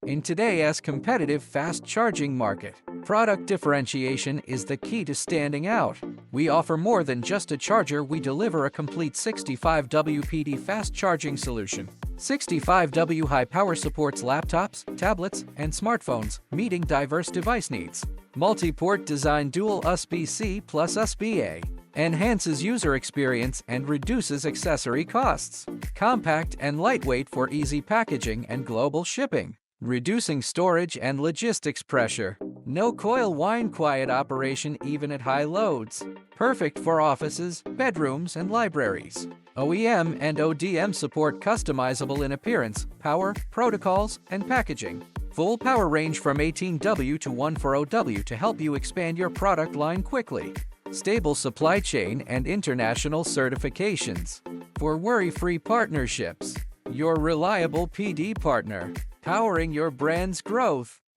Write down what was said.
In today's competitive fast-charging market, product differentiation is the key to standing out. We offer more than just a charger, we deliver a complete 65W PD fast-charging solution. 65W high power supports laptops, tablets, and smartphones, meeting diverse device needs. Multi-port design dual USB-C plus USB-A enhances user experience and reduces accessory costs. Compact and lightweight for easy packaging and global shipping, reducing storage and logistics pressure. No coil whine, quiet operation even at high loads. Perfect for offices, bedrooms, and libraries. OEM and ODM support, customizable in appearance, power, protocols, and packaging. Full power range from 18W to 140W to help you expand your product line quickly. Stable supply chain and international certifications. For worry-free partnerships, your reliable PD partner, powering your brand's growth.